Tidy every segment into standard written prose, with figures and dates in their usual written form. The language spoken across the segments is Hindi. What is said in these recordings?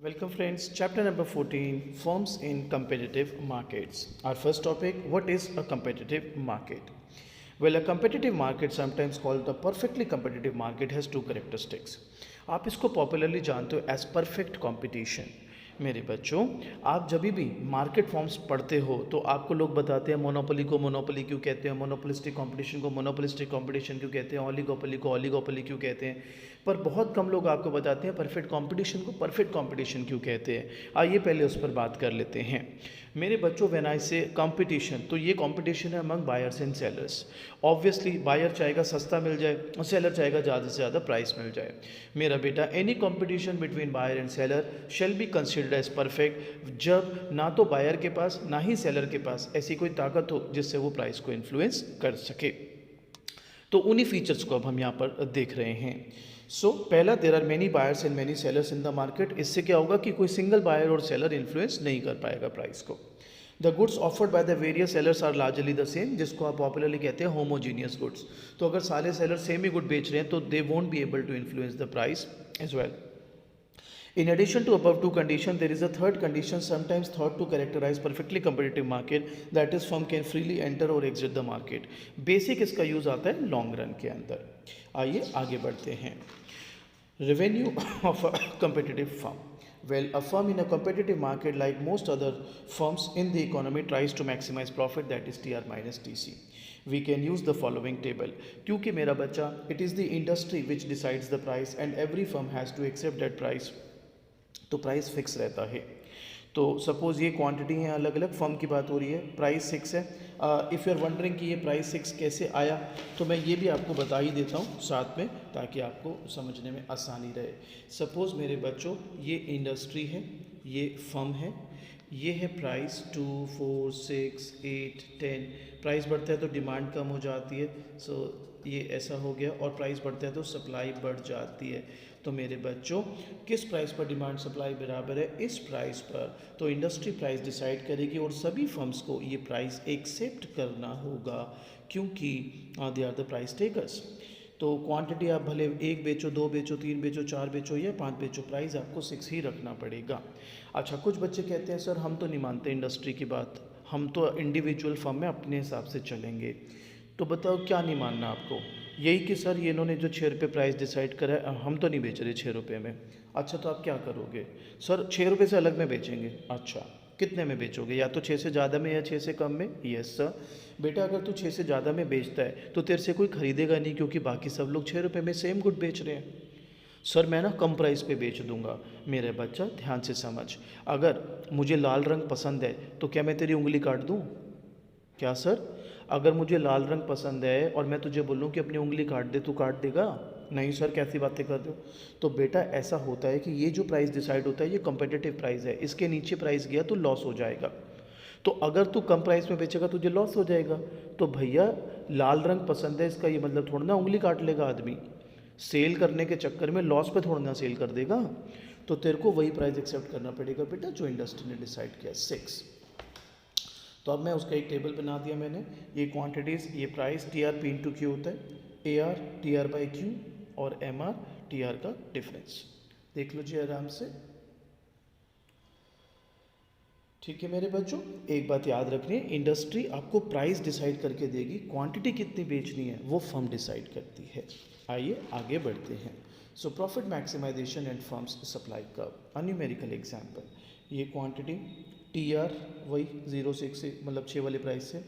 Welcome friends, chapter number 14, firms in competitive markets. Our first topic, what is a competitive market? Well, a competitive market, sometimes called the perfectly competitive market, has two characteristics. आप इसको popularly जानते हो as perfect competition. मेरे बच्चों, आप जब भी मार्केट फॉर्म्स पढ़ते हो तो आपको लोग बताते हैं मोनोपोली को मोनोपोली क्यों कहते हैं, मोनोपोलिस्टिक कंपटीशन को मोनोपोलिस्टिक कंपटीशन क्यों कहते हैं, ओलिगोपोली को ओलिगोपोली क्यों कहते हैं, पर बहुत कम लोग आपको बताते हैं परफेक्ट कंपटीशन को परफेक्ट कंपटीशन क्यों कहते हैं। आइए पहले उस पर बात कर लेते हैं। मेरे बच्चों, व्हेन आई से कंपटीशन, तो ये कंपटीशन है among buyers and sellers. Obviously buyer चाहेगा सस्ता मिल जाए और सेलर चाहेगा ज़्यादा से ज़्यादा प्राइस मिल जाए। मेरा बेटा, any competition between buyer and seller shall be considered as perfect जब ना तो बायर के पास ना ही सेलर के पास ऐसी कोई ताकत हो जिससे वो प्राइस को इन्फ्लुएंस कर सके। तो उन्हीं फीचर्स को अब हम यहाँ पर देख रहे हैं। पहला, there are many buyers and many sellers in the market. इससे क्या होगा कि कोई सिंगल बायर और सेलर इन्फ्लुएंस नहीं कर पाएगा प्राइस को। The goods offered by the various sellers are largely the same, जिसको आप पॉपुलरली कहते हैं होमोजीनियस गुड्स। तो अगर सारे सेलर सेम ही गुड बेच रहे हैं तो they won't be able to influence the price as well. In addition to above two conditions, there is a third condition sometimes thought to characterize perfectly competitive market, that is firm can freely enter or exit the market. Basic इसका यूज आता है लॉन्ग रन के अंदर। आइए आगे बढ़ते हैं। Revenue of a competitive firm. Well, a firm in a competitive market, like most other firms in the economy, tries to maximize profit, that is TR minus TC. We can use the following table. क्योंकि मेरा बच्चा, it is the industry which decides the price and every firm has to accept that price. तो प्राइस फिक्स रहता है। तो सपोज़ ये क्वांटिटी है, अलग अलग फर्म की बात हो रही है, प्राइस 6 है। इफ़ यू आर वंडरिंग कि ये प्राइस 6 कैसे आया, तो मैं ये भी आपको बता ही देता हूँ साथ में, ताकि आपको समझने में आसानी रहे। सपोज़ मेरे बच्चों, ये इंडस्ट्री है, ये फर्म है, ये है प्राइस 2, 4, 6, 8, 10। प्राइस बढ़ता है तो डिमांड कम हो जाती है, सो ये ऐसा हो गया, और प्राइस बढ़ता है तो सप्लाई बढ़ जाती है। तो मेरे बच्चों, किस प्राइस पर डिमांड सप्लाई बराबर है, इस प्राइस पर। तो इंडस्ट्री प्राइस डिसाइड करेगी और सभी फर्म्स को ये प्राइस एक्सेप्ट करना होगा, क्योंकि they are the price takers. तो क्वांटिटी आप भले 1 बेचो, 2 बेचो, 3 बेचो, 4 बेचो या 5 बेचो, प्राइस आपको 6 ही रखना पड़ेगा। अच्छा, कुछ बच्चे कहते हैं सर हम तो नहीं मानते इंडस्ट्री की बात, हम तो इंडिविजुअल फर्म में अपने हिसाब से चलेंगे। तो बताओ क्या नहीं मानना आपको? यही कि सर ये इन्होंने जो 6 रुपये प्राइस डिसाइड करा है, हम तो नहीं बेच रहे 6 रुपये में। अच्छा, तो आप क्या करोगे? सर 6 रुपये से अलग में बेचेंगे। अच्छा, कितने में बेचोगे? या तो 6 से ज़्यादा में या 6 से कम में? Yes sir. बेटा, अगर तू 6 से ज़्यादा में बेचता है तो तेरे से कोई ख़रीदेगा नहीं, क्योंकि बाकी सब लोग 6 रुपये में सेम गुड बेच रहे हैं। सर मैं ना कम प्राइस पे बेच दूंगा। मेरे बच्चा ध्यान से समझ, अगर मुझे लाल रंग पसंद है तो क्या मैं तेरी उंगली काट दूँ? क्या सर? अगर मुझे लाल रंग पसंद है और मैं तुझे बोलूँ कि अपनी उंगली काट दे, तो काट देगा? नहीं सर, कैसी बातें कर रहे हो? तो बेटा ऐसा होता है कि ये जो प्राइस डिसाइड होता है ये कम्पिटिटिव प्राइस है, इसके नीचे प्राइस गया तो लॉस हो जाएगा। तो अगर तू कम प्राइस में बेचेगा तुझे लॉस हो जाएगा। तो भैया, लाल रंग पसंद है इसका ये मतलब थोड़ा ना उंगली काट लेगा आदमी। सेल करने के चक्कर में लॉस पे थोड़ा ना सेल कर देगा। तो तेरे को वही प्राइस एक्सेप्ट करना पड़ेगा बेटा जो इंडस्ट्री ने डिसाइड किया, 6। तो अब मैं उसका एक टेबल बना दिया मैंने। ये क्वांटिटीज़, ये price T R P into Q होता है, A are T R by Q और एम आर टी आर का डिफरेंस। देख लो जी आराम से। ठीक है मेरे बच्चों, एक बात याद रखनी है, इंडस्ट्री आपको प्राइस डिसाइड करके देगी, क्वांटिटी कितनी बेचनी है वो फर्म डिसाइड करती है। आइए आगे बढ़ते हैं। So profit maximisation and firms supply curve, a numerical example. ये क्वांटिटी टी आर वही 0 से 1 से मतलब 6 वाले प्राइस से,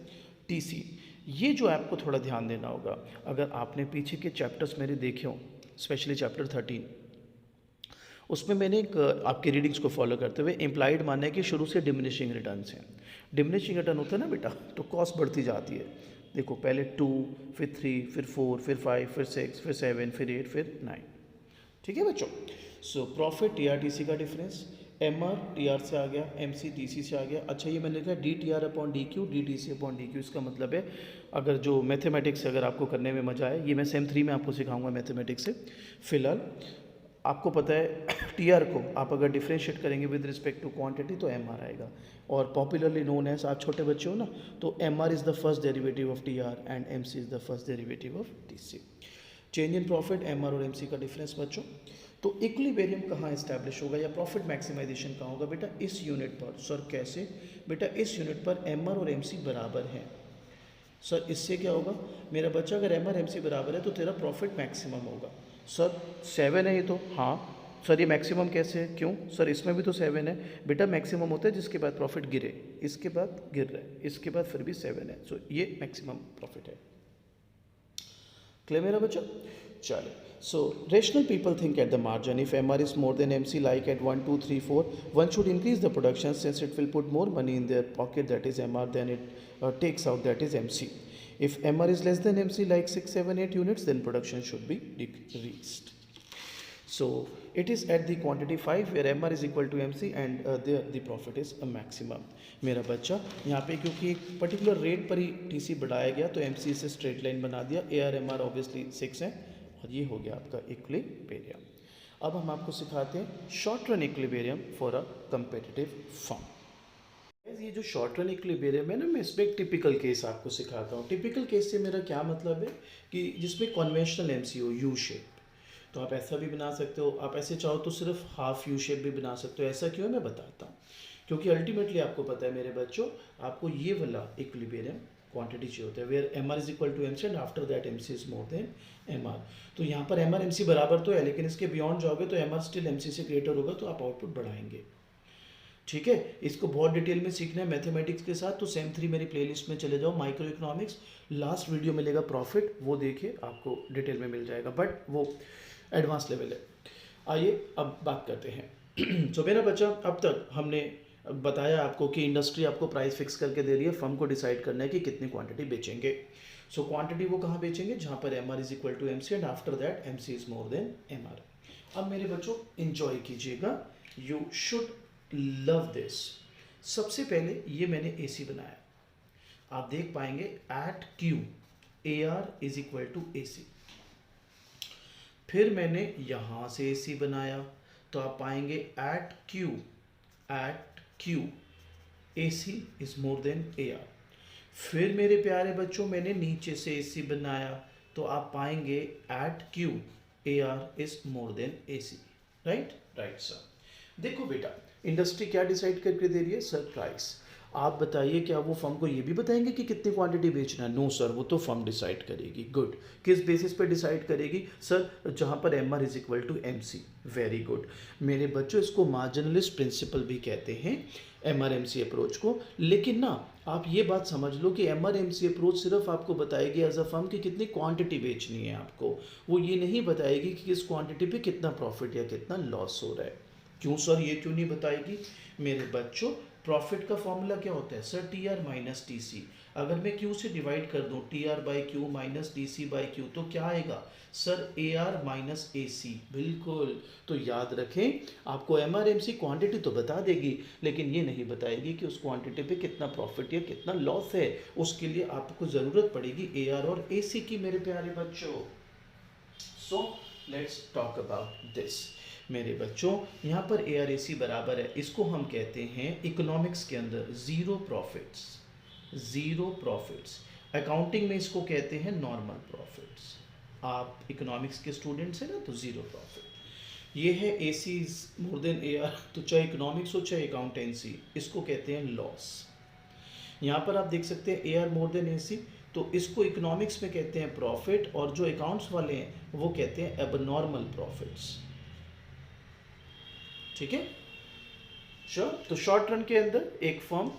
टी सी। ये जो आपको थोड़ा ध्यान देना होगा, अगर आपने पीछे के चैप्टर्स मेरे देखे हों, स्पेशली चैप्टर 13, उसमें मैंने एक आपकी रीडिंग्स को फॉलो करते हुए इम्प्लाइड माना है कि शुरू से डिमिनिशिंग रिटर्न्स हैं। डिमिनिशिंग रिटर्न होता है ना बेटा, तो कॉस्ट बढ़ती जाती है। देखो, पहले 2, फिर 3, फिर 4, फिर 5, फिर 6, फिर 7, फिर 8, फिर 9। ठीक है बच्चों। So profit T R T C का difference, M R T R से आ गया, एम सी टी सी से आ गया। अच्छा, ये मैंने लिखा D T R upon D Q, D T C upon D Q. इसका मतलब है, अगर जो मैथमेटिक्स अगर आपको करने में मज़ा आए, ये मैं सेम 3 में आपको सिखाऊंगा मैथमेटिक्स से। फिलहाल आपको पता है टी आर को आप अगर डिफ्रेंशिएट करेंगे विद रिस्पेक्ट टू क्वांटिटी तो एम आर आएगा, और पॉपुलरली नोन एज, आप छोटे बच्चे हो ना, तो M R is the first derivative of T R and M C is the first derivative of T C. Change in profit M R और एम सी का डिफरेंस बच्चों। तो इक्विलिब्रियम कहाँ इस्टेब्लिश होगा या प्रॉफिट मैक्सिमाइजेशन कहाँ होगा बेटा, इस यूनिट पर। सर कैसे बेटा, इस यूनिट पर एम आर और एम सी बराबर हैं। सर इससे क्या होगा मेरा बच्चा, अगर एम आर एम सी बराबर है तो तेरा प्रॉफिट मैक्सिमम होगा। सर 7 है ये तो, हाँ सर ये मैक्सिमम कैसे है, क्यों सर इसमें भी तो 7 है। बेटा मैक्सिमम होता है जिसके बाद प्रॉफिट गिरे, इसके बाद गिर रहा है, इसके बाद फिर भी 7 है, सो ये मैक्सिमम प्रॉफिट है। क्लियर मेरा बच्चा, चलो। So rational people think at the margin if MR is more than MC, like at 1 2 3 4, one should increase the production since it will put more money in their pocket, that is MR, than it takes out, that is MC. If MR is less than MC, like 6 7 8 units, then production should be decreased. So it is at the quantity 5 where MR is equal to MC and there the profit is a maximum. मेरा बच्चा यहाँ पे क्योंकि एक पर्टिकुलर रेट पर ही TC बढ़ाया गया तो MC से स्ट्रेट लाइन बना दिया, AR MR ऑब्वियसली 6 है और ये हो गया आपका इक्विलिब्रियम। अब हम आपको सिखाते हैं short run equilibrium for a competitive firm. ये जो शॉर्ट रन इक्विलिब्रियम है ना, मैं इसमें एक टिपिकल केस आपको सिखाता हूँ। टिपिकल केस से मेरा क्या मतलब है कि जिसमें कन्वेंशनल एमसी हो, यू शेप, तो आप ऐसा भी बना सकते हो, आप ऐसे चाहो तो सिर्फ हाफ यू शेप भी बना सकते हो। ऐसा क्यों है मैं बताता हूँ, क्योंकि अल्टीमेटली आपको पता है मेरे बच्चों, आपको ये वाला इक्विलिब्रियम क्वांटिटी चाहिए होता है where M R is equal to M C and after that M C is more than M R. तो यहाँ पर एम आर एम सी बराबर तो है, लेकिन इसके बियॉन्ड जाओगे तो M R still M C से ग्रेटर होगा, तो आप आउटपुट बढ़ाएंगे। ठीक है, इसको बहुत डिटेल में सीखना है मैथमेटिक्स के साथ, तो सेम 3 मेरी प्लेलिस्ट में चले जाओ, माइक्रो इकोनॉमिक्स, लास्ट वीडियो मिलेगा प्रॉफिट, वो देखिए आपको डिटेल में मिल जाएगा, बट वो एडवांस लेवल है। आइए अब बात करते हैं। तो मेरा बच्चा, अब तक हमने बताया आपको कि इंडस्ट्री आपको प्राइस फिक्स करके दे रही है, फर्म को डिसाइड करना है कि कितनी क्वांटिटी बेचेंगे। सो क्वांटिटी वो कहाँ बेचेंगे, जहाँ पर M R is equal to M C and after that M C is more than M R. अब मेरे बच्चों इंजॉय कीजिएगा, यू शुड लव दिस। सबसे पहले ये मैंने ए सी बनाया, आप देख पाएंगे at Q A R is equal to A C. फिर मैंने यहाँ से ए सी बनाया, तो आप पाएंगे at Q A C is more than A R. फिर मेरे प्यारे बच्चों मैंने नीचे से ए सी बनाया, तो आप पाएंगे at Q A R is more than A C. Right right sir. देखो बेटा, इंडस्ट्री क्या डिसाइड करके दे रही है, सर प्राइस। आप बताइए क्या वो फर्म को ये भी बताएंगे कि कितनी क्वांटिटी बेचना है? नो सर, वो तो फर्म डिसाइड करेगी। गुड, किस बेसिस पे डिसाइड करेगी सर? जहाँ पर M R is equal to M C. Very good मेरे बच्चों, इसको मार्जिनलिस्ट प्रिंसिपल भी कहते हैं, M R M C approach को। लेकिन ना आप ये बात समझ लो कि M R M C approach सिर्फ आपको बताएगी एज अ फर्म कि कितनी क्वांटिटी बेचनी है आपको, वो ये नहीं बताएगी कि किस क्वांटिटी पे कितना प्रॉफिट या कितना लॉस हो रहा है। क्यों सर, ये क्यों नहीं बताएगी? मेरे बच्चों, प्रॉफिट का फॉर्मूला क्या होता है sir? T R minus T C. अगर मैं क्यू से डिवाइड कर दूं T R by Q minus T C by Q, तो क्या आएगा sir? A R minus A C. बिल्कुल, तो याद रखें, आपको M R M C quantity तो बता देगी, लेकिन ये नहीं बताएगी कि उस क्वांटिटी पे कितना प्रॉफिट या कितना लॉस है। उसके लिए आपको ज़रूरत पड़ेगी ए आर और ए सी की मेरे प्यारे बच्चों। So let's talk about this मेरे बच्चों। यहाँ पर ए आर ए सी बराबर है, इसको हम कहते हैं इकोनॉमिक्स के अंदर zero profits. Zero profits accounting में इसको कहते हैं नॉर्मल प्रॉफिट्स। आप इकोनॉमिक्स के स्टूडेंट्स हैं ना, तो ज़ीरो प्रॉफिट ये है। A C is more than A R, तो चाहे इकोनॉमिक्स हो चाहे अकाउंटेंसी, इसको कहते हैं लॉस। यहाँ पर आप देख सकते हैं A are more than A C, तो इसको इकोनॉमिक्स में कहते हैं प्रॉफिट, और जो अकाउंट्स वाले हैं वो कहते हैं एबनॉर्मल प्रॉफिट्स। ठीक है श्योर। तो शॉर्ट रन के अंदर एक फर्म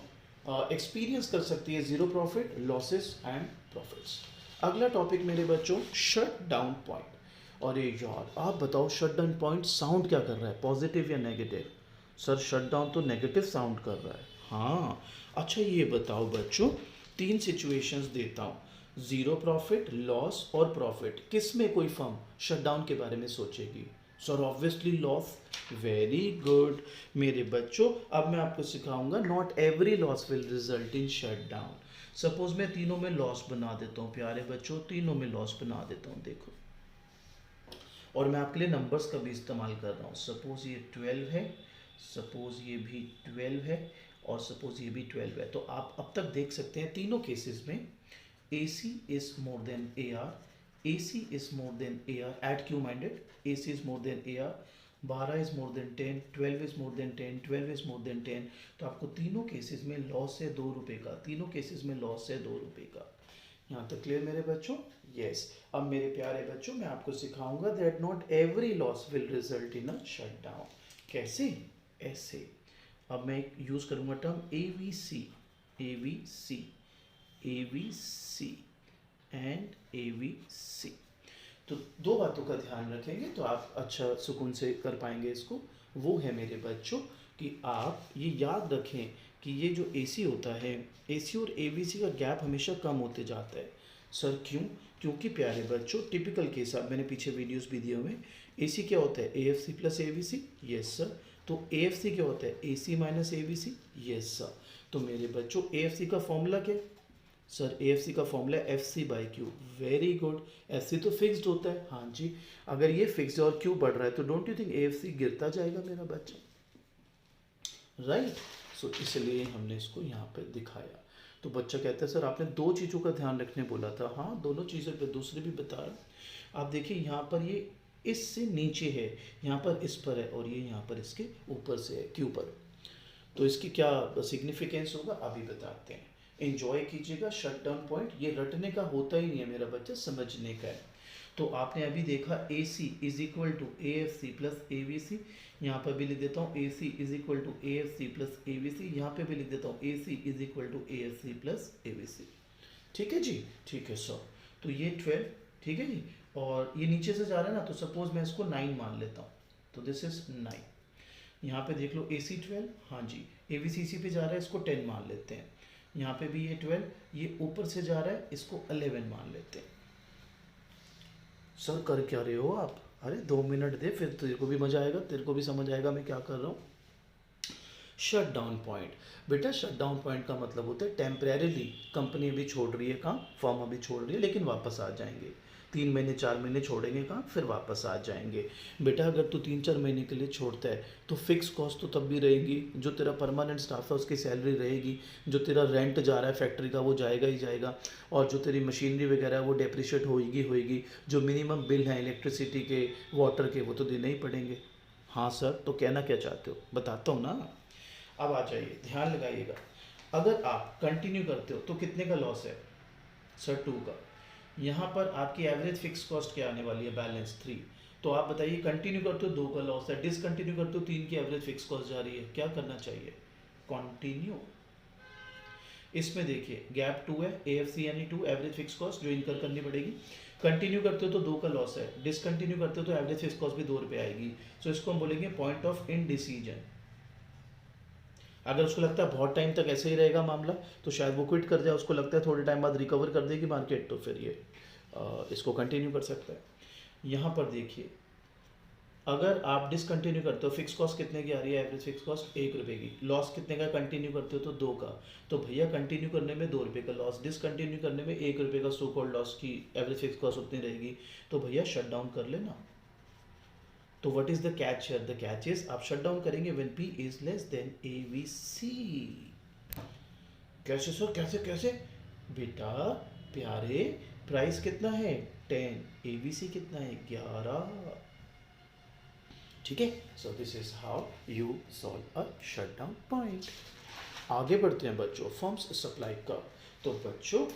एक्सपीरियंस कर सकती है zero profit, losses and profits. अगला टॉपिक मेरे बच्चों, शट डाउन पॉइंट। अरे यार आप बताओ, शट डाउन पॉइंट साउंड क्या कर रहा है, पॉजिटिव या नेगेटिव? सर शट डाउन तो नेगेटिव साउंड कर रहा है। हाँ अच्छा, ये बताओ बच्चों, 3 सिचुएशंस देता हूँ, जीरो प्रॉफिट, लॉस और प्रॉफिट, किस में कोई फर्म शट डाउन के बारे में सोचेगी? Sir obviously loss. Very good मेरे बच्चों, अब मैं आपको सिखाऊंगा not every loss will result in shut down. Suppose मैं तीनों में लॉस बना देता हूँ प्यारे बच्चों, तीनों में लॉस बना देता हूँ, देखो, और मैं आपके लिए नंबर्स का भी इस्तेमाल कर रहा हूँ। सपोज ये 12 है, सपोज ये भी 12 है, और सपोज ये भी 12 है। तो आप अब तक देख सकते हैं तीनों केसेस में A C is more than A R, AC is more than AR at Q minded. AC is more than AR. 12 is more than 10, 12 is more than 10, 12 is more than 10. तो आपको तीनों केसेस में लॉस है 2 रुपए का, तीनों केसेस में लॉस है 2 रुपए का। यहाँ तक क्लियर मेरे बच्चों? यस। अब मेरे प्यारे बच्चों मैं आपको सिखाऊंगा that not every loss will result in a shutdown. कैसे? ऐसे। अब मैं यूज करूंगा term ABC, ABC, ABC and ABC। तो दो बातों का ध्यान रखेंगे तो आप अच्छा सुकून से कर पाएंगे इसको। वो है मेरे बच्चों कि आप ये याद रखें कि ये जो AC होता है, AC और ABC का गैप हमेशा कम होते जाता है। सर क्यों? क्योंकि प्यारे बच्चों टिपिकल केस, आप मैंने पीछे वीडियोस भी दिए हुए। AC क्या होता है? AFC plus ABC। Yes sir. तो AFC क्या होता है? AC minus ABC। Yes sir. तो मेरे बच्चों AFC का फॉर्मूला क्या? सर AFC का फॉर्मूला है FC by Q. Very good. FC तो फिक्स्ड होता है। हाँ जी। अगर ये फिक्स्ड और क्यू बढ़ रहा है तो डोंट यू थिंक AFC गिरता जाएगा मेरा बच्चा? राइट। सो इसलिए हमने इसको यहाँ पे दिखाया। तो बच्चा कहता है सर आपने 2 चीज़ों का ध्यान रखने बोला था। हाँ, दोनों चीज़ें पे दूसरे भी बता रहा। आप देखिए यहाँ पर ये इससे नीचे है, यहाँ पर इस पर है, और ये यहाँ पर इसके ऊपर से है, क्यू पर। तो इसकी क्या सिग्निफिकेंस होगा अभी बताते हैं। एंजॉय कीजिएगा। शट डाउन पॉइंट ये रटने का होता ही नहीं है मेरा बच्चा, समझने का है। तो आपने अभी देखा AC is equal to AFC plus ABC। यहाँ पर भी लिख देता हूँ AC is equal to AFC plus ABC। यहाँ पे भी लिख देता हूँ AC is equal to AFC plus ABC। ठीक है जी? ठीक है सर। तो ये 12, ठीक है जी। और ये नीचे से जा रहा है ना, तो सपोज मैं इसको 9 मान लेता हूँ, तो दिस इज 9। यहाँ पे देख लो AC 12, हाँ जी। ABCC पे जा रहा है, इसको 10 मान लेते हैं। यहाँ पे भी ये 12, ये ऊपर से जा रहा है, इसको 11 मान लेते हैं। सर कर क्या रहे हो आप? अरे 2 मिनट दे, फिर तेरे को भी मजा आएगा, तेरे को भी समझ आएगा मैं क्या कर रहा हूँ। Shut down point. बेटा शट डाउन पॉइंट का मतलब होता है टेम्परेरीली कंपनी अभी छोड़ रही है काम, फर्म अभी छोड़ रही है, लेकिन वापस आ जाएंगे। 3 महीने 4 महीने छोड़ेंगे काम, फिर वापस आ जाएंगे। बेटा अगर तू 3-4 महीने के लिए छोड़ता है तो फिक्स कॉस्ट तो तब भी रहेगी, जो तेरा परमानेंट स्टाफ है उसकी सैलरी रहेगी, जो तेरा रेंट जा रहा है फैक्ट्री का वो जाएगा ही जाएगा, और जो तेरी मशीनरी वगैरह है वो डेप्रिशिएट होएगी, जो मिनिमम बिल हैं इलेक्ट्रिसिटी के, वाटर के, वो तो देने ही पड़ेंगे। हाँ सर, तो कहना क्या चाहते हो बताता हूँ ना। अब आ जाइए, ध्यान लगाइएगा। अगर आप कंटिन्यू करते हो तो कितने का लॉस है? सर 2 का। यहाँ पर आपकी एवरेज फिक्स कॉस्ट क्या आने वाली है? बैलेंस 3। तो आप बताइए कंटिन्यू करते हो 2 का लॉस है, डिसकंटिन्यू करते हो 3 की एवरेज फिक्स कॉस्ट जा रही है, क्या करना चाहिए? कंटिन्यू। इसमें देखिए गैप 2 है, AFC यानी 2 एवरेज फिक्स कॉस्ट जो इनकर करनी पड़ेगी। कंटिन्यू करते हो तो 2 का लॉस है, डिसकंटिन्यू करते हो तो एवरेज फिक्स कॉस्ट भी 2 रुपये आएगी। सो इसको हम बोलेंगे पॉइंट ऑफ इनडिसीजन। अगर उसको लगता है बहुत टाइम तक ऐसे ही रहेगा मामला तो शायद वो क्विट कर जाए, उसको लगता है थोड़े टाइम बाद रिकवर कर देगी मार्केट, तो फिर ये इसको कंटिन्यू कर सकता है। यहाँ पर देखिए अगर आप डिसकंटिन्यू करते हो, फिक्स कॉस्ट कितने की आ रही है? एवरेज फिक्स कॉस्ट 1 रुपये की। लॉस कितने का कंटिन्यू करते हो? तो 2 का। तो भैया कंटिन्यू करने में 2 रुपये का लॉस, डिसकंटिन्यू करने में 1 रुपये का सो कॉल्ड लॉस की एवरेज फिक्स कॉस्ट उतनी रहेगी, तो भैया शट डाउन कर लेना। तो what is the catch here? The catch is आप शट डाउन करेंगे when P is less then ABC। कैसे सर? कैसे कैसे? बेटा प्यारे प्राइस कितना है? 10, ABC कितना है? 11। ठीक है। So this is how you solve a shut down point. आगे बढ़ते हैं बच्चों, फर्म्स सप्लाई का। तो बच्चों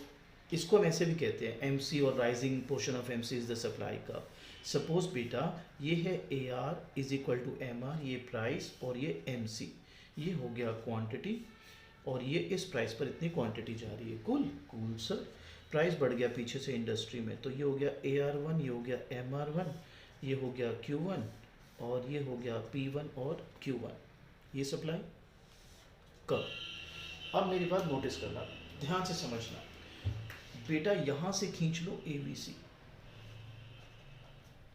इसको हम ऐसे भी कहते हैं MC, और rising portion of MC is the supply का। सपोज बेटा ये है AR is equal to MR, ये प्राइस, और ये MC, ये हो गया क्वांटिटी, और ये इस प्राइस पर इतनी क्वांटिटी जा रही है कुल। Cool sir. प्राइस बढ़ गया पीछे से इंडस्ट्री में, तो ये हो गया AR1, ये हो गया MR1, ये हो गया Q1, और ये हो गया P1 और Q1। ये सप्लाई कब? अब मेरी बात नोटिस करना, ध्यान से समझना। बेटा यहां से खींच लो ABC,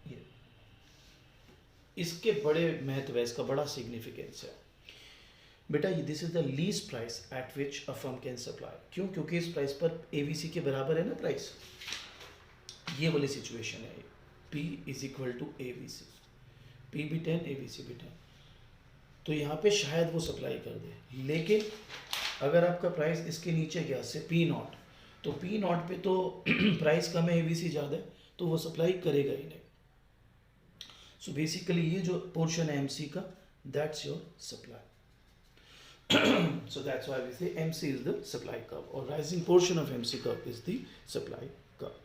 ये इसके बड़े महत्व है, इसका बड़ा सिग्निफिकेंस है। बेटा this is the least price at which a firm can supply. क्यों? क्योंकि इस प्राइस पर ABC के बराबर है ना प्राइस। ये वाली सिचुएशन है, P is equal to ABC, P भी 10, ABC भी 10। तो यहाँ पे शायद वो सप्लाई कर दे, लेकिन अगर आपका प्राइस इसके नीचे गया से P0, तो P0 पे तो प्राइस कम है, ABC ज़्यादा है, तो वो सप्लाई करेगा ही नहीं. सो बेसिकली ये जो पोर्शन है MC का, that's your supply. So that's why we say MC is the supply curve, or rising portion of MC curve is the supply curve.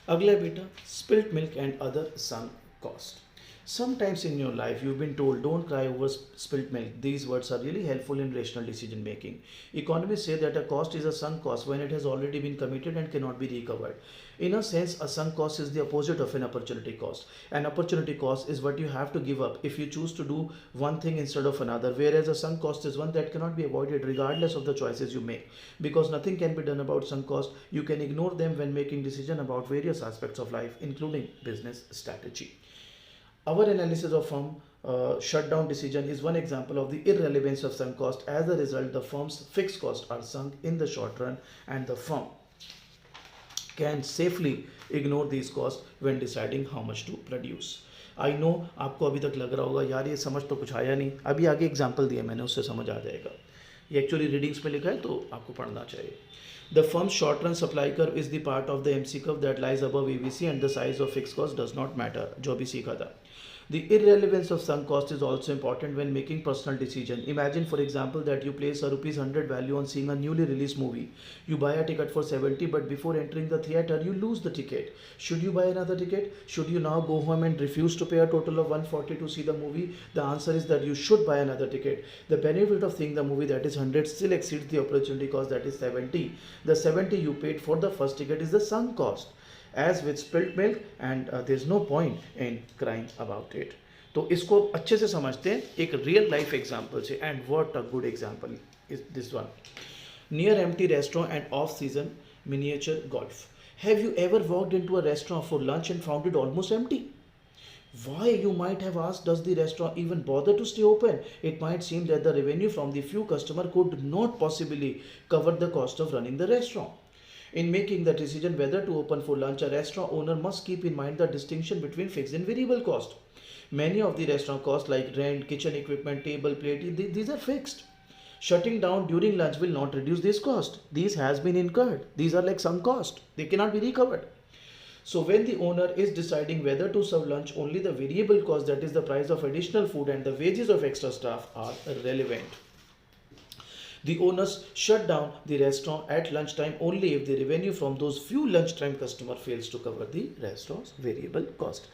अगला है बेटा spilt milk and other sunk cost. Sometimes in your life you've been told don't cry over spilt milk. These words are really helpful in rational decision making. Economists say that a cost is a sunk cost when it has already been committed and cannot be recovered. In a sense, a sunk cost is the opposite of an opportunity cost. An opportunity cost is what you have to give up if you choose to do one thing instead of another, whereas a sunk cost is one that cannot be avoided regardless of the choices you make. Because nothing can be done about sunk cost, you can ignore them when making decisions about various aspects of life, including business strategy. Our analysis of firm shutdown decision is one example of the irrelevance of sunk cost. As a result, the firm's fixed costs are sunk in the short run, and the firm can safely ignore these costs when deciding how much to produce. I know आपको अभी तक लग रहा होगा यार ये समझ तो कुछ आया नहीं, अभी आगे एग्जाम्पल दिया मैंने, उससे समझ आ जाएगा. ये एक्चुअली रीडिंग्स में लिखा है तो आपको पढ़ना चाहिए. The firm's short-run supply curve is the part of the MC curve that lies above ABC, and the size of fixed cost does not matter, जो भी सीखा था. The irrelevance of sunk cost is also important when making personal decision. Imagine, for example, that you place a rupees 100 value on seeing a newly released movie. You buy a ticket for 70, but before entering the theater, you lose the ticket. Should you buy another ticket? Should you now go home and refuse to pay a total of 140 to see the movie? The answer is that you should buy another ticket. The benefit of seeing the movie that is 100 still exceeds the opportunity cost that is 70. The 70 you paid for the first ticket is the sunk cost. As with spilt milk, and there's no point in crying about it. तो इसको अच्छे से समझते हैं एक रियल लाइफ एग्जांपल से. And what a good example is this one. Near empty restaurant end off season miniature golf. Have you ever walked into a restaurant for lunch and found it almost empty? Why, you might have asked, does the restaurant even bother to stay open? It might seem that the revenue from the few customers could not possibly cover the cost of running the restaurant. In making the decision whether to open for lunch, a restaurant owner must keep in mind the distinction between fixed and variable cost. Many of the restaurant costs like rent, kitchen equipment, table, plate, these are fixed. Shutting down during lunch will not reduce this cost. These has been incurred. These are like some cost. They cannot be recovered. So when the owner is deciding whether to serve lunch, only the variable cost, that is the price of additional food and the wages of extra staff, are relevant. The owners shut down the restaurant at lunchtime only if the revenue from those few lunchtime customer fails to cover the restaurant's variable cost.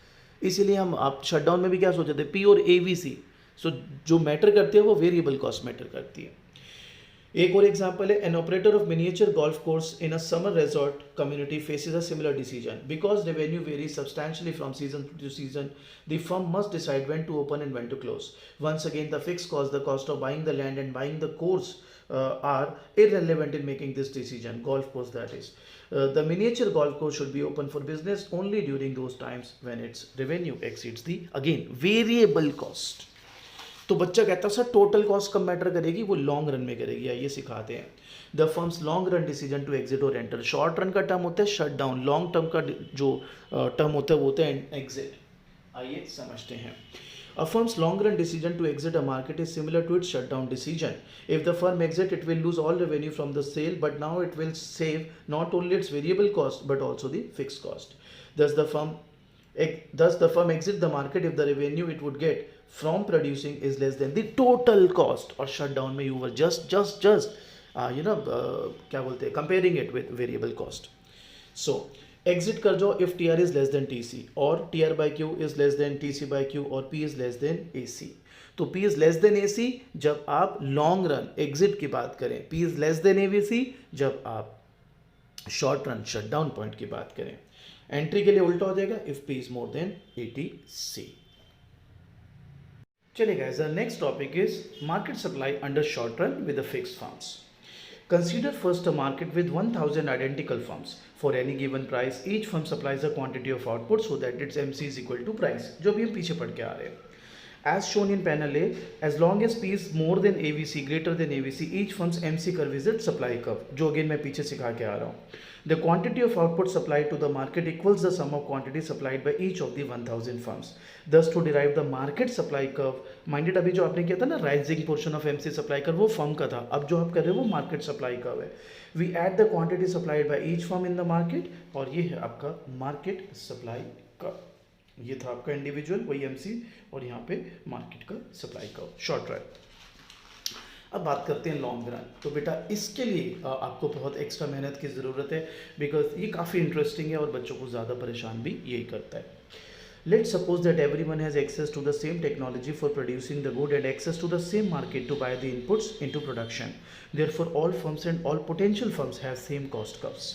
इसीलिए हम आप शटडाउन में भी क्या सोचे थे, P और AVC. सो जो मैटर करती है वो वेरिएबल कॉस्ट मैटर करती है. एक और एग्जांपल है, an operator of miniature golf course in a summer resort community faces a similar decision. Because revenue very substantially from season to season, the firm must decide when to open and when to close. Once again the fixed cost, the cost of buying the land and buying the course are irrelevant in making this decision. Golf course, that is. The miniature golf course should be open for business only during those times when its revenue exceeds the, again, variable cost. तो बच्चा कहता है सर टोटल कॉस्ट कब मैटर करेगी, वो लॉन्ग रन में करेगी. आइए सिखाते हैं. The firms long run decision to exit और एंटर. शॉर्ट रन का टर्म होता है शट डाउन, लॉन्ग टर्म का जो टर्म होता है वो होता है एग्जिट. आइए समझते हैं. A firm's long-run decision to exit a market is similar to its shutdown decision. If the firm exits, it will lose all revenue from the sale, but now it will save not only its variable cost but also the fixed cost. Thus, the firm exits the market if the revenue it would get from producing is less than the total cost. और shutdown में you were just क्या बोलते हैं, comparing it with variable cost. So exit कर जाओ if T R is less than T C, और T R by Q is less than T C by Q, और P is less than A C. तो P is less than A C जब आप लॉन्ग रन एग्जिट की बात करें, P is less than A V C जब आप short run shut down point की बात करें. एंट्री के लिए उल्टा हो जाएगा if P is more than A T C. चलिए guys, the next topic is market supply under short run with the fixed firms. Consider first a market with 1000 identical firms. For any given price, each firm supplies a quantity of output so that its MC is equal to price, जो भी हम पीछे पढ़ के आ रहे हैं. As shown in panel A, as long as P is more than AVC, greater than AVC, each firm's MC curve is its supply curve, जो again मैं पीछे सिखा के आ रहा हूँ. The quantity of output supplied to the market equals the sum of quantity supplied by each of the 1000 firms. Thus to derive the market supply curve, minded अभी जो आपने किया था ना rising portion of MC supply curve वो firm का था, अब जो आप कर रहे हो वो market supply curve है. We add the quantity supplied by each firm in the market और ये है आपका market supply curve. ये था आपका इंडिविजुअल वही एमसी और यहाँ पे मार्केट का सप्लाई कर्व शॉर्ट रन. अब बात करते हैं लॉन्ग रन. तो बेटा इसके लिए आपको बहुत एक्स्ट्रा मेहनत की ज़रूरत है बिकॉज ये काफ़ी इंटरेस्टिंग है और बच्चों को ज़्यादा परेशान भी यही करता है. Let's suppose that everyone has access to the same technology for producing the good and access to the same market to buy the inputs into production. Therefore, all firms and all potential firms have same cost curves.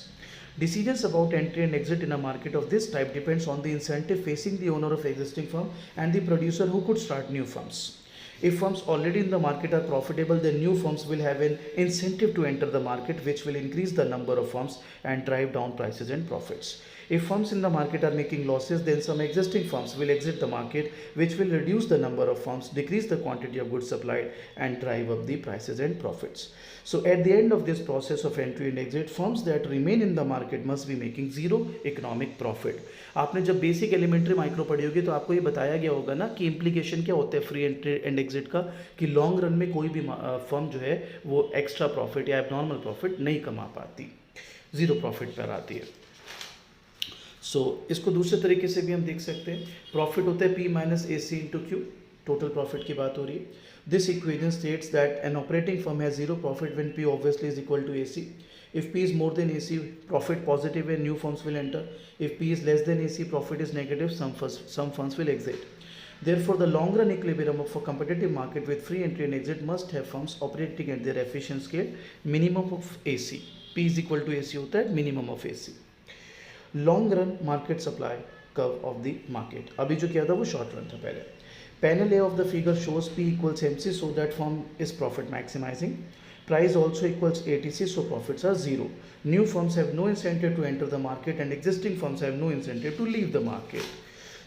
Decisions about entry and exit in a market of this type depends on the incentive facing the owner of existing firm and the producer who could start new firms. If firms already in the market are profitable, then new firms will have an incentive to enter the market, which will increase the number of firms and drive down prices and profits. If firms in the market are making losses, then some existing firms will exit the market, which will reduce the number of firms, decrease the quantity of goods supplied, and drive up the prices and profits. So at the end of this process of entry and exit, firms that remain in the market must be making zero economic profit. आपने जब बेसिक एलिमेंट्री माइक्रो पढ़ी होगी तो आपको ये बताया गया होगा ना कि इम्प्लीकेशन क्या होता है फ्री एंट्री एंड एग्जिट का, कि लॉन्ग रन में कोई भी फर्म जो है वो एक्स्ट्रा प्रॉफिट या एबनॉर्मल प्रॉफिट नहीं कमा पाती, जीरो प्रॉफिट पर आती है. इसको दूसरे तरीके से भी हम देख सकते हैं. प्रॉफिट होता है P minus A C into Q, total profit की बात हो रही है. This equation states that an operating firm has zero profit when P obviously is equal to AC. If P is more than AC, profit positive and new firms will enter. If P is less than AC, profit is negative, some firms will exit. Therefore, the long run equilibrium of a competitive market with free entry and exit must have firms operating at their efficient scale, minimum of AC. P is equal to AC होता है, minimum of AC. Long run market supply curve of the market. अभी जो किया था वो शॉर्ट रन था पहले. Panel A of the figure shows P equals MC so that firm is profit maximizing. Price also equals ATC so profits are zero. New firms have no incentive to enter the market and existing firms have no incentive to leave the market.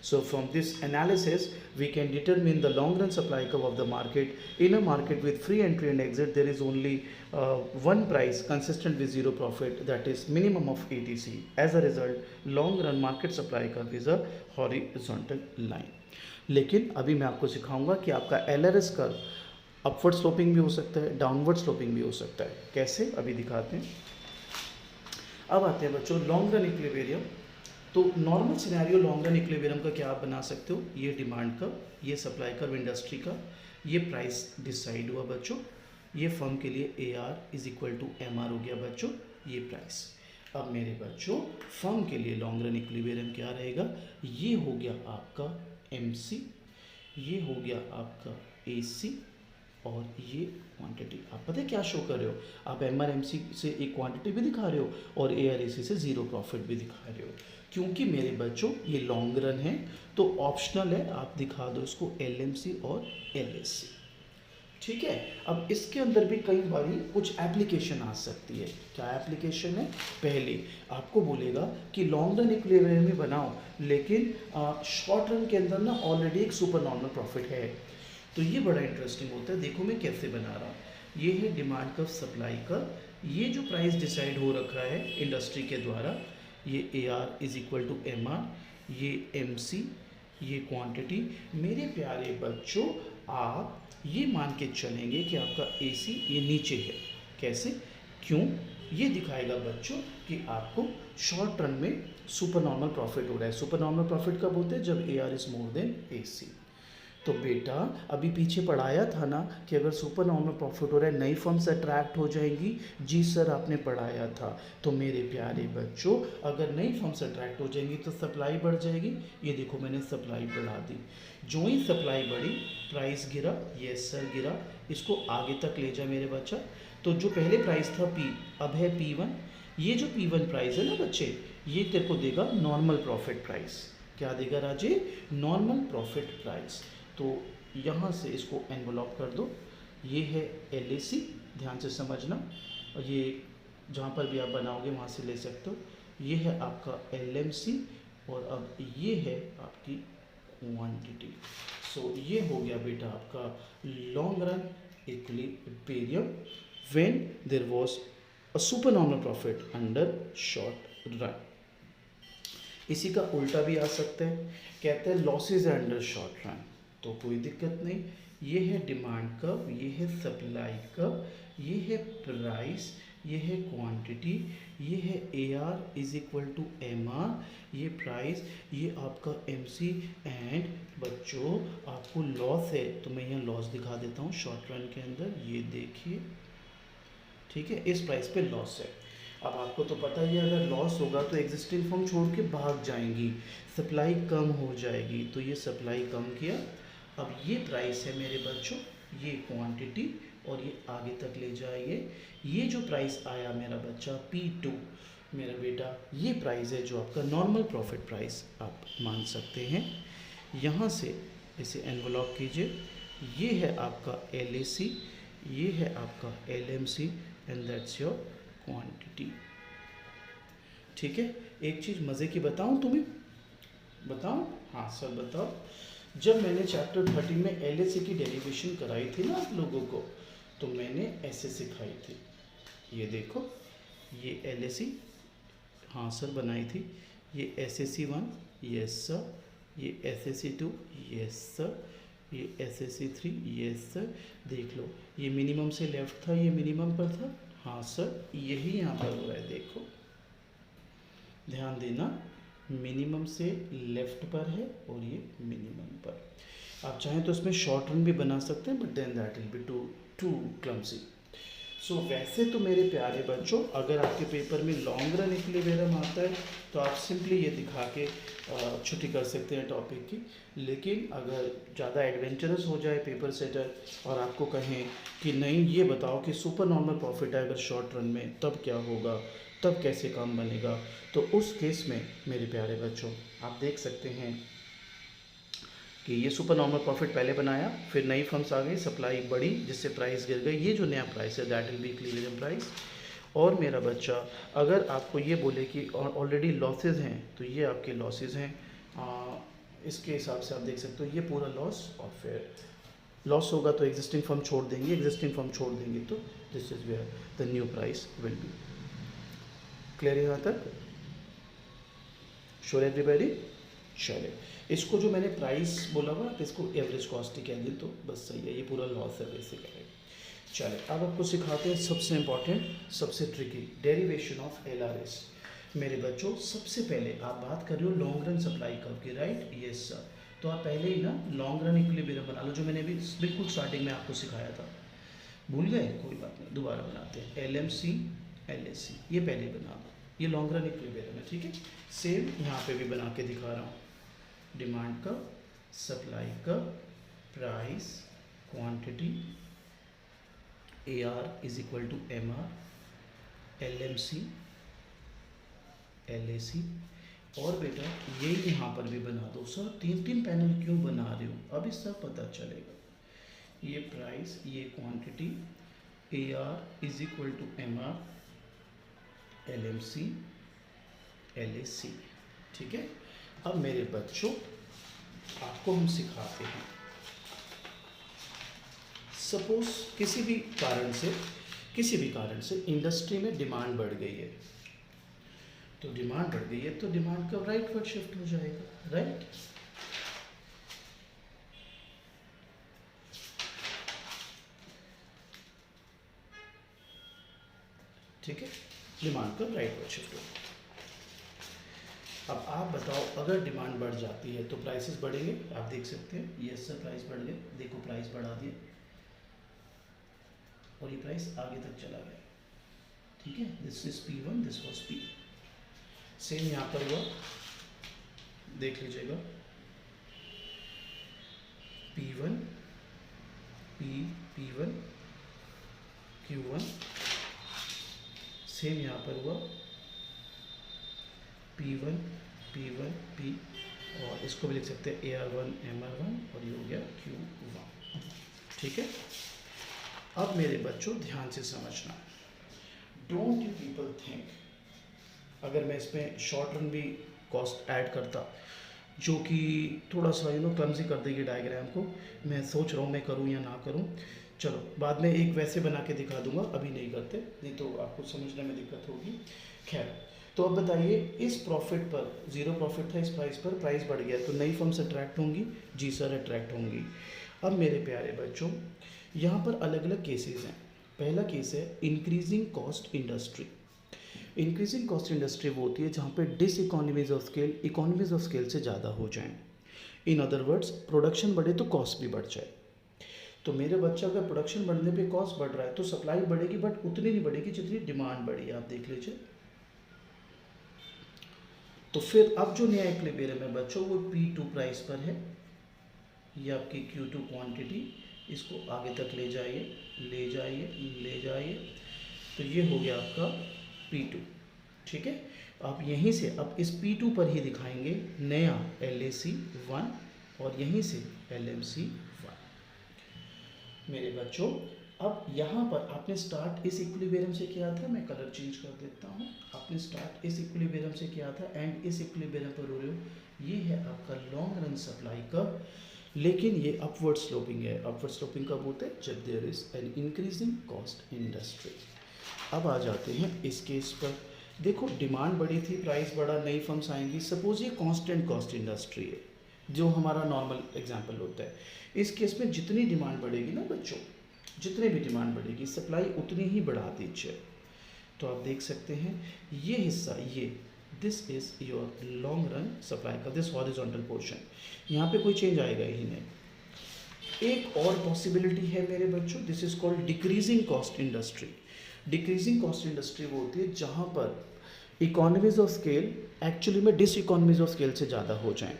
So from this analysis, we can determine the long run supply curve of the market. In a market with free entry and exit, there is only one price consistent with zero profit, that is minimum of ATC. As a result, long run market supply curve is a horizontal line. लेकिन अभी मैं आपको सिखाऊंगा कि आपका LRS कर्व अपवर्ड स्लोपिंग भी हो सकता है, डाउनवर्ड स्लोपिंग भी हो सकता है. कैसे अभी दिखाते हैं. अब आते हैं बच्चों लॉन्ग रन इक्विलिब्रियम. तो normal scenario long run equilibrium का क्या आप बना सकते हो, ये डिमांड का, ये सप्लाई कर्व इंडस्ट्री का, ये प्राइस डिसाइड हुआ बच्चों, ये फर्म के लिए AR is equal to MR हो गया बच्चों, ये प्राइस. अब मेरे बच्चों फर्म के लिए लॉन्ग रन इक्विलिब्रियम क्या रहेगा, ये हो गया आपका MC, ये हो गया आपका AC और ये क्वांटिटी. आप पता है क्या शो कर रहे हो, आप MR/MC से एक क्वांटिटी भी दिखा रहे हो और AR/AC से जीरो प्रॉफिट भी दिखा रहे हो. क्योंकि मेरे बच्चों ये लॉन्ग रन है तो ऑप्शनल है, आप दिखा दो इसको LMC और LSC. ठीक है. अब इसके अंदर भी कई बारी कुछ एप्लीकेशन आ सकती है. क्या एप्लीकेशन है, पहले आपको बोलेगा कि लॉन्ग रन इक्विलिब्रियम भी बनाओ लेकिन शॉर्ट रन के अंदर ना ऑलरेडी एक सुपर नॉर्मल प्रॉफिट है. तो ये बड़ा इंटरेस्टिंग होता है. देखो मैं कैसे बना रहा हूँ. ये है डिमांड कर्व, सप्लाई कर्व, ये जो प्राइस डिसाइड हो रखा है इंडस्ट्री के द्वारा, ये AR is equal to MR, ये MC, ये क्वांटिटी. मेरे प्यारे बच्चों आप ये मान के चलेंगे कि आपका AC ये नीचे है. कैसे, क्यों, ये दिखाएगा बच्चों कि आपको शॉर्ट रन में सुपर नॉर्मल प्रॉफिट हो रहा है. सुपर नॉर्मल प्रॉफिट कब होते हैं, जब AR is more then AC. तो बेटा अभी पीछे पढ़ाया था ना कि अगर सुपर नॉर्मल प्रॉफिट हो रहा है नई फर्म्स अट्रैक्ट हो जाएंगी. जी सर आपने पढ़ाया था. तो मेरे प्यारे बच्चों अगर नई फर्म्स अट्रैक्ट हो जाएंगी तो सप्लाई बढ़ जाएगी. ये देखो मैंने सप्लाई बढ़ा दी. जो ही सप्लाई बढ़ी प्राइस गिरा. यस सर गिरा. इसको आगे तक ले जा मेरे बच्चा. तो जो पहले प्राइस था P, अब है P1. ये जो P1 प्राइस है ना बच्चे, ये तेरे को देगा नॉर्मल प्रॉफिट प्राइस. क्या देगा राजे, नॉर्मल प्रॉफिट प्राइस. तो यहाँ से इसको एनवलप कर दो. ये है LAC, ध्यान से समझना, और ये जहाँ पर भी आप बनाओगे वहाँ से ले सकते हो. ये है आपका LMC और अब ये है आपकी क्वांटिटी. सो ये हो गया बेटा आपका long run equilibrium when there was a super normal profit under short run. इसी का उल्टा भी आ सकता है, कहते हैं लॉसेज है अंडर शॉर्ट रन, तो कोई दिक्कत नहीं। ये है डिमांड कर्व, ये है सप्लाई कर्व, ये है प्राइस, ये है क्वांटिटी, ये है A R is equal to M R, ये प्राइस, ये आपका एम सी। एंड बच्चों आपको लॉस है तो मैं यहाँ लॉस दिखा देता हूँ शॉर्ट रन के अंदर, ये देखिए, ठीक है, इस प्राइस पे लॉस है। अब आपको तो पता ही है अगर लॉस होगा तो एग्जिस्टिंग फर्म छोड़ के भाग जाएंगी, सप्लाई कम हो जाएगी, तो ये सप्लाई कम किया। अब ये प्राइस है मेरे बच्चों, ये क्वांटिटी, और ये आगे तक ले जाइए। ये जो प्राइस आया मेरा बच्चा P2 मेरा बेटा, ये प्राइस है जो आपका नॉर्मल प्रॉफिट प्राइस आप मान सकते हैं। यहाँ से इसे एनवलप कीजिए, ये है आपका LAC, ये है आपका LMC and that's your quantity. ठीक है, एक चीज़ मज़े की बताऊं तुम्हें, बताऊं? हाँ सर बताओ। जब मैंने चैप्टर 13 में LAC की डेरिवेशन कराई थी ना आप लोगों को, तो मैंने ऐसे सिखाई थी, ये देखो, ये LAC, हाँ सर बनाई थी, ये SAC1, यस सर, ये SAC2, यस सर, ये SAC3, यस सर। देख लो, ये मिनिमम से लेफ्ट था, ये मिनिमम पर था, हाँ सर, यही यहाँ पर हो रहा है, देखो ध्यान देना, मिनिमम से लेफ्ट पर है और ये मिनिमम पर। आप चाहें तो इसमें शॉर्ट रन भी बना सकते हैं, but then that will be too clumsy. So वैसे तो मेरे प्यारे बच्चों, अगर आपके पेपर में लॉन्ग रन इक्विलिब्रियम आता है तो आप सिंपली ये दिखा के छुट्टी कर सकते हैं टॉपिक की। लेकिन अगर ज़्यादा एडवेंचरस हो जाए पेपर सेटर और आपको कहें कि नहीं ये बताओ कि सुपर नॉर्मल प्रॉफिट है अगर शॉर्ट रन में, तब क्या होगा, तब कैसे काम बनेगा, तो उस केस में मेरे प्यारे बच्चों आप देख सकते हैं कि ये सुपर नॉर्मल प्रॉफिट पहले बनाया, फिर नई फर्म्स आ गई, सप्लाई बढ़ी जिससे प्राइस गिर गई, ये जो नया प्राइस है that will B equilibrium price. और मेरा बच्चा अगर आपको ये बोले कि ऑलरेडी लॉसेज हैं, तो ये आपके लॉसेज हैं, इसके हिसाब से आप देख सकते हो ये पूरा लॉस, और फिर लॉस होगा तो एग्जिस्टिंग फर्म छोड़ देंगे, एग्जिस्टिंग फर्म छोड़ देंगे तो this is where the new price will be. Clear यहाँ तक? Sure everybody? चले, इसको जो मैंने प्राइस बोला हुआ तो इसको एवरेज कॉस्ट ही कह दें तो बस सही है, ये पूरा लॉस है बेसिकली। चले, अब आपको सिखाते हैं सबसे इम्पॉर्टेंट, सबसे ट्रिकी डेरिवेशन ऑफ LRS। मेरे बच्चों सबसे पहले आप बात कर रहे हो लॉन्ग रन सप्लाई कर्व की, राइट? Yes sir. तो आप पहले ही ना लॉन्ग रन इक्विलिब्रियम बना लो, जो मैंने अभी बिल्कुल स्टार्टिंग में आपको सिखाया था। भूल गए? कोई बात नहीं, दोबारा बनाते हैं। LMC LAC ये पहले बना दो, ये लॉन्ग रन इक्विलिब्रियम है, ठीक है। सेम यहाँ पे भी बना के दिखा रहा हूँ, डिमांड का, सप्लाई का, price, quantity, AR is equal to MR, LMC LAC। और बेटा ये यहाँ पर भी बना दो। सर तीन तीन पैनल क्यों बना रहे हो? अभी सब पता चलेगा। ये प्राइस, ये quantity, AR is equal to MR, LMC LAC, ठीक है। अब मेरे बच्चों आपको हम सिखाते हैं, सपोज किसी भी कारण से इंडस्ट्री में डिमांड बढ़ गई है, तो डिमांड बढ़ गई है तो डिमांड का राइटवर्ड शिफ्ट हो जाएगा, राइट? ठीक है, डिमांड का राइटवर्ड शिफ्ट होगा। अब आप बताओ, अगर डिमांड बढ़ जाती है तो प्राइसेस बढ़ेंगे? आप देख सकते हैं, यस सर प्राइस बढ़ गए, देखो प्राइस बढ़ा दिए और ये प्राइस आगे तक चला गया, ठीक है। This is P1, this was P। Same यहाँ पर हुआ, देख लीजिएगा, P1 P1 Q1, सेम यहाँ पर हुआ P1 P, और इसको भी लिख सकते हैं AR1 MR1, और ये हो गया Q1, ठीक है। अब मेरे बच्चों ध्यान से समझना, डोंट यू पीपल थिंक अगर मैं इसमें शॉर्ट रन भी कॉस्ट ऐड करता जो कि थोड़ा सा क्लमजी कर देगी डायग्राम को। मैं सोच रहा हूँ मैं करूँ या ना करूँ, चलो बाद में एक वैसे बना के दिखा दूंगा, अभी नहीं करते, नहीं तो आपको समझने में दिक्कत होगी। खैर, तो अब बताइए इस प्रॉफिट पर, जीरो प्रॉफिट था इस प्राइस पर, प्राइस बढ़ गया तो नई फर्म्स अट्रैक्ट होंगी? जी सर अट्रैक्ट होंगी। अब मेरे प्यारे बच्चों, यहाँ पर अलग अलग केसेस हैं। पहला केस है increasing cost industry. Increasing cost industry वो होती है जहाँ पे diseconomies of scale economies of scale से ज़्यादा हो जाएं। इन अदर वर्ड्स, प्रोडक्शन बढ़े तो कॉस्ट भी बढ़ जाए। तो मेरे बच्चा का प्रोडक्शन बढ़ने पे कॉस्ट बढ़ रहा है तो सप्लाई बढ़ेगी, बट उतनी नहीं बढ़ेगी जितनी डिमांड बढ़ी है। आप देख लीजिए। तो फिर अब जो नया इक्विलिब्रियम है बच्चों वो P2 प्राइस पर है। ये आपकी Q2 क्वांटिटी, इसको आगे तक ले जाइए, ले जाइए, ले जाइए, तो ये हो गया आपका P2। ठीक है, आप यहीं से अब इस P2 पर ही दिखाएंगे नया LAC1 और यहीं से LMC1। मेरे बच्चों, अब यहाँ पर आपने स्टार्ट इस इक्विलिब्रियम से किया था, मैं कलर चेंज कर देता हूँ। आपने स्टार्ट इस इक्विलिब्रियम से किया था एंड इस इक्विलिब्रियम पर हो रहे हो। ये है आपका लॉन्ग रन सप्लाई कर्व, लेकिन ये अपवर्ड स्लोपिंग है। अपवर्ड स्लोपिंग कब होता है? जब there is an increasing cost industry. अब आ जाते हैं इस केस पर। देखो डिमांड बढ़ी थी, प्राइस बढ़ा, नई फर्म्स आएंगी। सपोज ये कांस्टेंट कॉस्ट इंडस्ट्री है, जो हमारा नॉर्मल एग्जांपल होता है। इस केस में जितनी डिमांड बढ़ेगी ना बच्चों, जितनी भी डिमांड बढ़ेगी सप्लाई उतनी ही बढ़ा दीजिए। तो आप देख सकते हैं ये हिस्सा, ये this is your long run supply का, दिस हॉरिजॉन्टल पोर्शन, यहाँ पे कोई चेंज आएगा ही नहीं। एक और पॉसिबिलिटी है मेरे बच्चों, this is called decreasing cost industry. Decreasing cost industry वो होती है जहाँ पर इकोनॉमीज ऑफ स्केल एक्चुअली में डिस इकोनॉमीज ऑफ स्केल से ज़्यादा हो जाएं,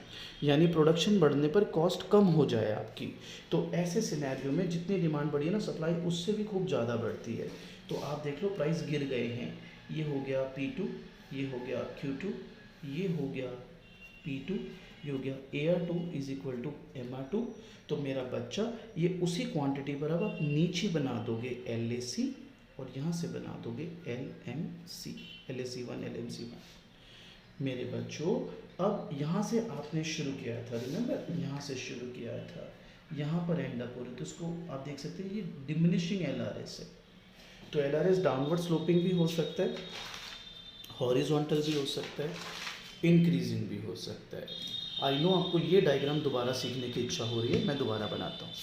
यानी प्रोडक्शन बढ़ने पर कॉस्ट कम हो जाए आपकी। तो ऐसे सिनेरियो में जितनी डिमांड बढ़ी है ना, सप्लाई उससे भी खूब ज़्यादा बढ़ती है। तो आप देख लो प्राइस गिर गए हैं। ये हो गया P2, ये हो गया Q2, ये हो गया P2, ये हो गया AR2 is equal to MR2। तो मेरा बच्चा ये उसी क्वांटिटी पर अब आप नीचे बना दोगे LAC और यहाँ से बना दोगे LMC, LAC1, LMC1। मेरे बच्चों, अब यहाँ से आपने शुरू किया था, रिमेंबर यहाँ से शुरू किया था, यहाँ पर एंड अप हो रही, तो उसको आप देख सकते हैं ये डिमिनिशिंग LRS है। तो LRS डाउनवर्ड स्लोपिंग भी हो सकता है, हॉरिजॉन्टल भी हो सकता है, इंक्रीजिंग भी हो सकता है। आई नो आपको ये डायग्राम दोबारा सीखने की इच्छा हो रही है, मैं दोबारा बनाता हूँ।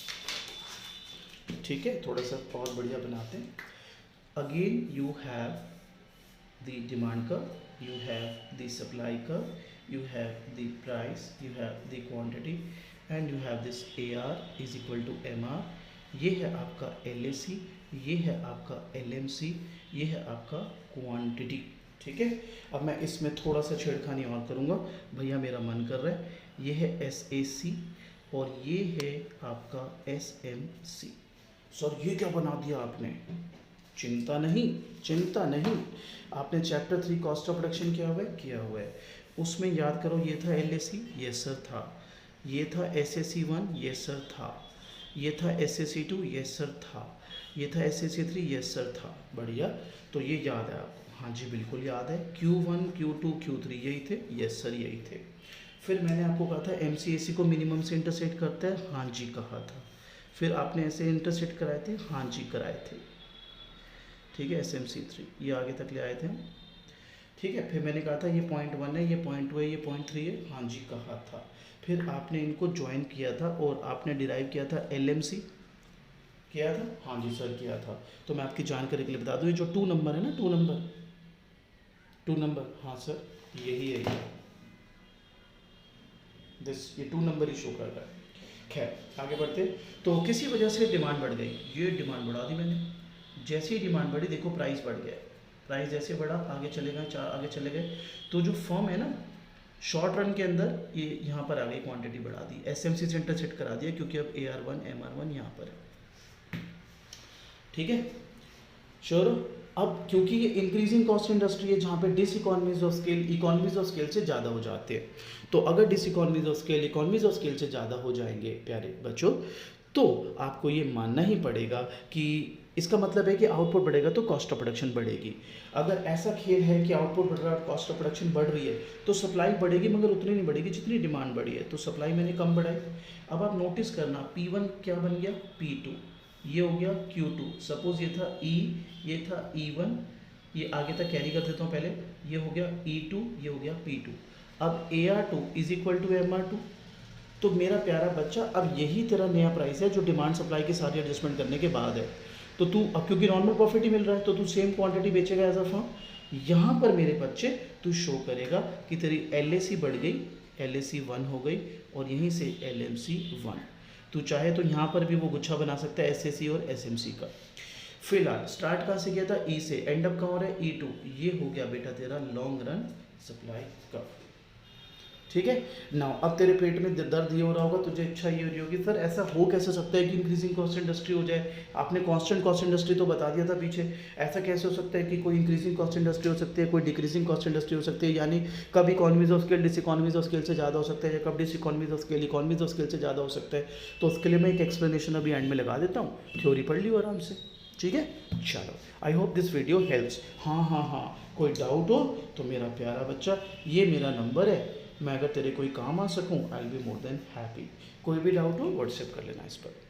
ठीक है, थोड़ा सा और बढ़िया बनाते हैं। Again you have the demand curve, you have the supply curve, you have the price, you have the quantity and you have this AR is equal to MR। ये है आपका LAC, ये है आपका LMC, ये है आपका क्वांटिटी। ठीक है, अब मैं इसमें थोड़ा सा छेड़खानी और करूँगा, भैया मेरा मन कर रहा है। ये है SAC और ये है आपका SMC। सर ये क्या बना दिया आपने? चिंता नहीं, चिंता नहीं, आपने चैप्टर 3 कॉस्ट ऑफ प्रोडक्शन किया हुआ है, किया हुआ है। उसमें याद करो ये था LAC, यस सर था। ये था SAC1, यस सर था। ये था SAC2, यस सर था। ये था SAC3, यस सर था। बढ़िया, तो ये याद है आपको? हाँ जी बिल्कुल याद है। Q1, Q2, Q3 यही थे, यस सर यही थे। फिर मैंने आपको कहा था MCAC को मिनिमम से इंटरसेक्ट करता है, हाँ जी कहा था। फिर आपने ऐसे इंटरसेक्ट कराए थे, हाँ जी कराए थे। ठीक है, SMC3 ये आगे तक ले आए थे। ठीक है, फिर मैंने कहा था ये पॉइंट 1 है, ये पॉइंट 2 है, ये पॉइंट 3 है, हाँ जी कहा था। फिर आपने इनको ज्वाइन किया था और आपने डिराइव किया था LMC, किया था? हाँ जी सर किया था। तो मैं आपकी जानकारी के लिए बता दूँ, ये जो 2 नंबर है ना, 2 नंबर, हाँ सर यही है, ये 2 नंबर ही शो कर रहा है। खैर आगे बढ़ते। तो किसी वजह से डिमांड बढ़ गई, ये डिमांड बढ़ा दी मैंने। जैसे ही डिमांड बढ़ी देखो प्राइस बढ़ गया, प्राइस जैसे बढ़ा आगे चले गए, आगे चले गए। तो जो फर्म है ना शॉर्ट रन के अंदर, ये यहाँ पर आ गई, क्वांटिटी बढ़ा दी, SMC से इंटरसेक्ट करा दिया, क्योंकि अब AR1 MR1 यहाँ पर है। ठीक है, श्योर। अब क्योंकि ये इंक्रीजिंग कॉस्ट इंडस्ट्री है जहाँ पे diseconomies of scale economies of scale से ज़्यादा हो जाते हैं, तो अगर diseconomies of scale economies of scale से ज़्यादा हो जाएंगे प्यारे बच्चों, तो आपको ये मानना ही पड़ेगा कि इसका मतलब है कि आउटपुट बढ़ेगा तो कॉस्ट ऑफ प्रोडक्शन बढ़ेगी। अगर ऐसा खेल है कि आउटपुट बढ़ रहा है, कॉस्ट ऑफ प्रोडक्शन बढ़ रही है, तो सप्लाई बढ़ेगी मगर उतनी नहीं बढ़ेगी जितनी डिमांड बढ़ी है, तो सप्लाई मैंने कम बढ़ाई। अब आप नोटिस करना P1 क्या बन गया P2, ये हो गया Q2। सपोज ये था E, ये था E1, ये आगे तक कैरी कर देता हूँ पहले, ये हो गया E2, ये हो गया P2। अब AR2 is equal to MR2। तो मेरा प्यारा बच्चा, अब यही तेरा नया प्राइस है जो डिमांड सप्लाई की सारी एडजस्टमेंट करने के बाद है। तो तू अब क्योंकि नॉर्मल प्रॉफिट ही मिल रहा है तो तू सेम क्वांटिटी बेचेगा एज अ फर्म। यहाँ पर मेरे बच्चे तू शो करेगा कि तेरी LAC बढ़ गई, LAC 1 हो गई, और यहीं से LMC 1। तू चाहे तो यहाँ पर भी वो गुच्छा बना सकता है SAC और SMC का। फिलहाल स्टार्ट कहाँ से किया था, E से, एंड अप कहाँ हो रहा है E2। ये हो गया बेटा तेरा लॉन्ग रन सप्लाई का। ठीक है ना। अब तेरे पेट में दर्द ये हो रहा होगा, तुझे इच्छा ये हो रही होगी, सर ऐसा हो कैसे सकता है कि इंक्रीजिंग कॉस्ट इंडस्ट्री हो जाए। आपने कांस्टेंट कॉस्ट इंडस्ट्री तो बता दिया था पीछे, ऐसा कैसे हो सकता है कि कोई इंक्रीजिंग कॉस्ट इंडस्ट्री हो सकती है, कोई डिक्रीजिंग कॉस्ट इंडस्ट्री हो सकती है, यानी कब economies of scale diseconomies of scale से ज़्यादा हो सकता है, या कब diseconomies of scale economies of scale से ज़्यादा हो सकता है। तो उसके लिए मैं एक एक्सप्लेनेशन अभी एंड में लगा देता हूँ, थ्योरी पढ़ लियो आराम से। ठीक है, चलो, I hope this video helps. हाँ, कोई डाउट हो तो मेरा प्यारा बच्चा, ये मेरा नंबर है, मैं अगर तेरे कोई काम आ सकूं I will be more than happy. कोई भी डाउट हो व्हाट्सएप कर लेना इस पर।